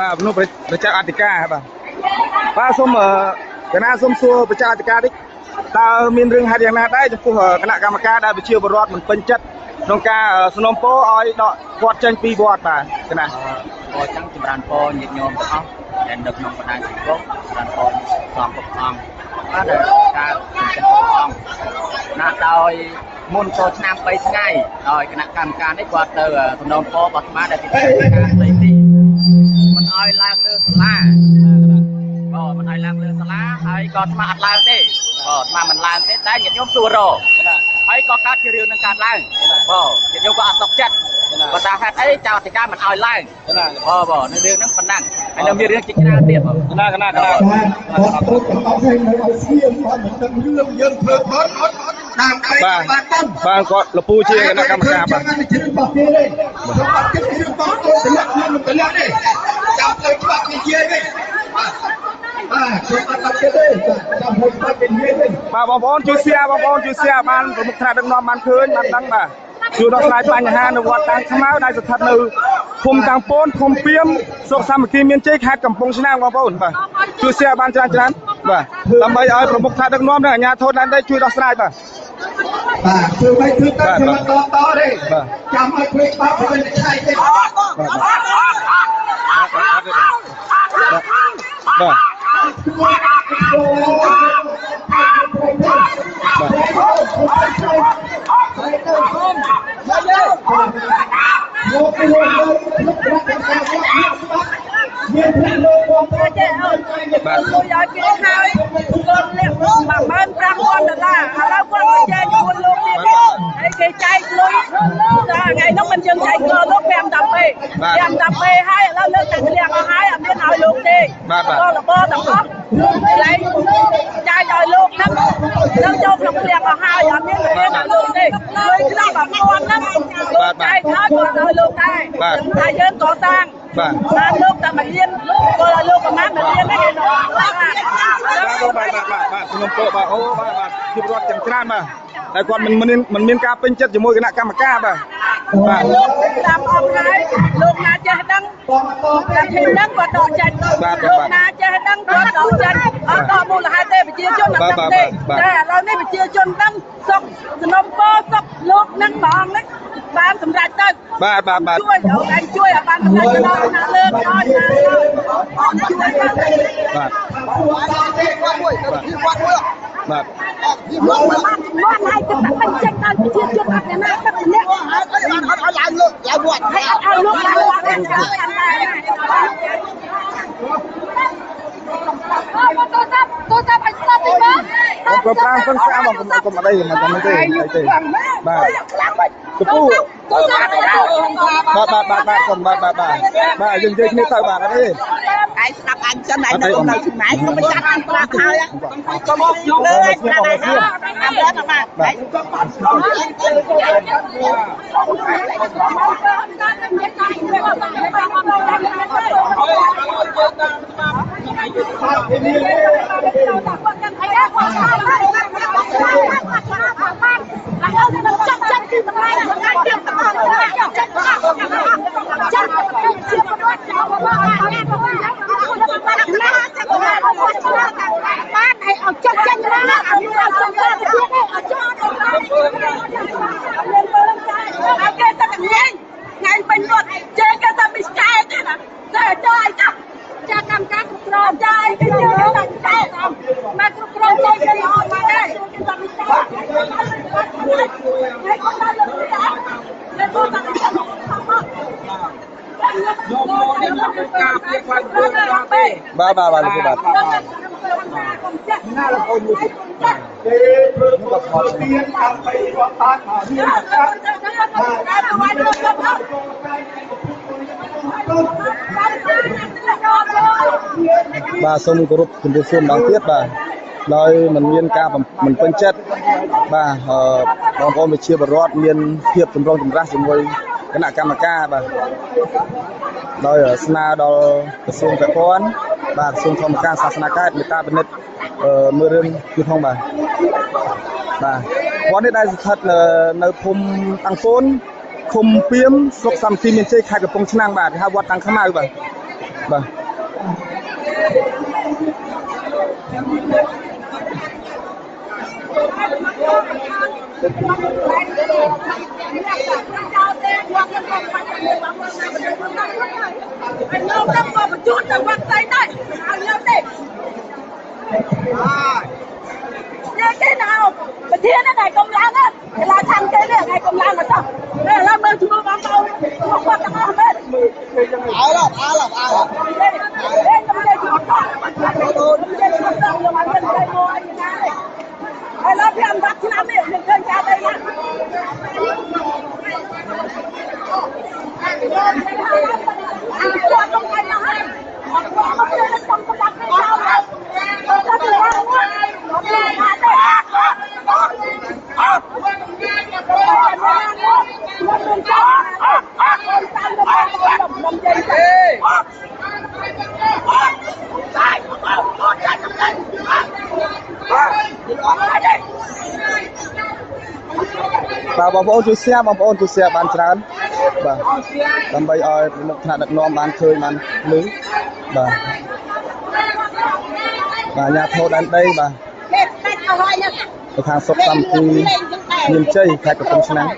បាទមនុស្សប្រជាអធិការបាទបាទសូមកណាសូមសួរប្រជាអធិការនេះតើមានរឿងហេតុយ៉ាងណាដែរចំពោះគណៈកម្មការដែលប្រជាពលរដ្ឋមិនពេញចិត្តក្នុងការសំណូមពរឲ្យដកគាត់ចេញពីវត្តបាទគណៈអញ្ចឹងចម្រើនពរញាតិញោមទាំងអស់ដែលនៅក្នុងបណ្ដាញសង្គមចម្រើនពរសំគ្រប់អង្គបាទការចំពោះអង្គណាដោយមុនចូលឆ្នាំ3ថ្ងៃដោយគណៈកម្មការនេះគាត់ទៅសំណូមពររបស់អាត្មាដែលពីការស្ដីទីមិនឲ្យឡើងលើសាលាមិនឲ្យឡើងលើសាលាហើយក៏អាត្មាអត់ឡើងទេអាត្មាមិនឡើងទេតែញាតិញោមសួររកហើយក៏កើតជារឿងនឹងកើតឡើងញាតិញោមក៏អត់សុខចិត្តបើថាហេតុអីចៅអធិការមិនឲ្យឡើងនៅរឿងហ្នឹងប៉ុណ្ណឹងហើយនៅមានរឿងជាច្រើនទៀតគណៈបាទអត់ឲ្យស្ងៀមបាទមិនដឹងរឿងយើងធ្វើខុសអត់តាមបែបបាទគាត់លពូជាគណៈកម្មការបាទជឿរបស់គេទេគាត់គិតរឿងរបស់គាត់តម្លាក់ខ្ញុំមិនតម្លាក់ទេចាំទៅច្បាប់គេជាទេបាទខ្ញុំអត់ទេចាំហូបបាត់គេនិយាយទេបាទបងប្អូនជួយ share បងប្អូនជួយ share បានប្រមុខថ្នាក់ដឹកនាំបានឃើញបានដឹងបាទជួយដោះស្រាយបញ្ហានៅវត្តតាំងខ្មៅដែលស្ថិតនៅភូមិតាំងពូនភូមិពីមស្រុកសាមគ្គីមានជ័យខេត្តកំពង់ឆ្នាំងបងប្អូនបាទជួយ share បានច្រើនបាទដើម្បីឲ្យប្រមុខថ្នាក់ដឹកនាំនិងអាជ្ញាធរដែនដីជួយដោះស្រាយបាទធ្វើមិនធ្វើតែខ្ញុំមិនតទេចាំឲ្យធ្វើបាបវិញឆៃទេបាទបាទលោកយកគេហើយគាត់លាក់15000 ដុល្លារឥឡូវគាត់មកចែកជាមួយលោកទៀតហើយគេចែកលុយថ្ងៃនោះមិនយើងចែកក៏លោក5-10ពេលហើយឥឡូវលើកតែធ្លាក់អស់ហើយអត់មានឲ្យលោកទេក៏របរទាំងអស់កន្លែងចែកឲ្យលោកហ្នឹងនៅចូលក្នុងធ្លាក់អស់ហើយអត់មានឲ្យលោកទេលុយក្នុង1000ហ្នឹងលោកចែកហើយគាត់ឲ្យលោកដែរថាយើងក៏តាំងបានលោកតែមករៀនគាត់ឲ្យលោកប្រមាណមករៀនទេបាទខ្ញុំពោបាទអូបាទជីវរដ្ឋទាំងច្រើនបាទតែគាត់មិនមានការពេញចិត្តជាមួយគណៈកម្មការបាទលោកតាមអង្គហើយលោកណាចេះដឹងតែទីហ្នឹងគាត់ដកចេញលោកណាចេះដឹងគាត់ដកចេញអត់ដល់មូលហេតុទេប្រជាជនអត់ដឹងទេតែឥឡូវនេះប្រជាជនដឹងសុកសំណុំពរសុកលោកនឹងព្រះអង្គនេះបានសម្រេចទៅបាទជួយដល់ឯងជួយឲ្យបានសម្រេចទៅដល់ណាលើកដល់ណាជួយបាទបាទមកឲ្យទឹកមិនចេញដល់ប្រជាជនអត់ណាទឹកនេះអត់ឲ្យឡើងលើកឡើងវត្តឲ្យលោកឡើងវត្តហ្នឹងកាន់តែទូតាប់ឲ្យស្លាប់ទេបងក៏ប្រាំងផងស្អាតបងកុំអីមិនទេបាទទៅពូបាទកុំបាទយើងនិយាយគ្នាទៅបាទអត់ទេឯងស្ដាប់អញចឹងឯងនៅឆ្ងាយខ្ញុំមិនចាត់អញប្រាប់ហើយកុំមកយកលើឯងស្ដាប់ឯងអត់ដឹងបាទបានឲ្យអត់ចាត់ចាញ់ណាអត់ចាត់ចាញ់ទៀតទេអត់ចាត់គេតែថ្ងៃពេញវត្តជើងគេតែមិនស្គាល់ទេណាតែចូលឲ្យចាក់កម្មការគ្រប់គ្រងចាយគេជើងគេតែស្គាល់មកគ្រប់គ្រងចូលគេអត់មកទេគេតែមិនស្គាល់គេអត់ដល់លើគេអត់គេទៅតែយកមកបាទណាលោកអូនមួយគេធ្វើមកខត់ទៀនតាមไปរដ្ឋបាលមានបាទសូមគោរពជំរាបសួរម្ដងទៀតបាទដោយមិនមានការមិនពេញចិត្តបាទបងប្អូនប្រជាពលរដ្ឋមានភាពចម្រុងចម្រាស់ជាមួយគណៈកម្មការបាទដោយស្នើដល់ក្រសួងពាក់ព័ន្ធបាទក្រសួងធម្មការសាសនាកើតមេត្តាពិនិត្យមើលរឿងគឺផងបាទវត្តនេះដែលស្ថិតនៅភូមិតាំងពូនឃុំពីមស្រុកសាមគ្គីមានជ័យខេត្តកំពង់ឆ្នាំងបាទហៅវត្តតាំងខ្មៅបាទ បាទcái nào mà thiên nó này công láng á là thằng cái này ngày công láng là sao đây là bên chúng tôi bám tàu không quan tâm hết ai là đây trong đây chúng tôi là phiền bắt năm này đừng chơi cha đây nha bàបងប្អូនជួយ share បងប្អូនជួយ share បានច្រើនបាទដើម្បីឲ្យមុខថ្នាក់ដឹកនាំបានឃើញបានលឺបាទអាញាធរដែនដីបាទទៅខាងសុខសន្តិមានជ័យខេត្តកំពង់ឆ្នាំង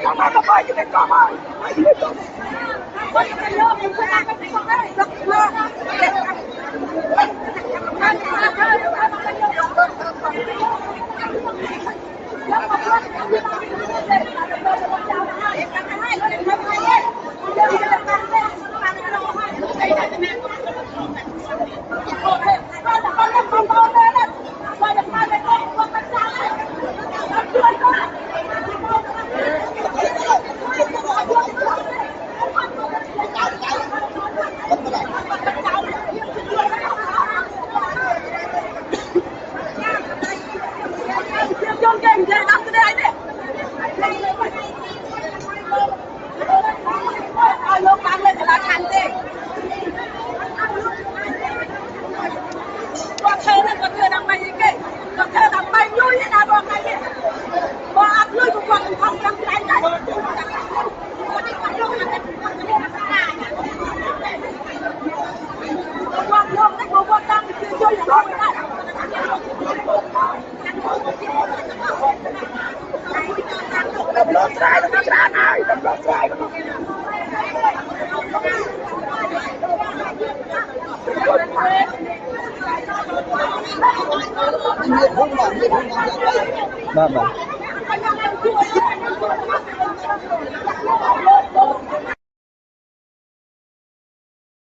បាទ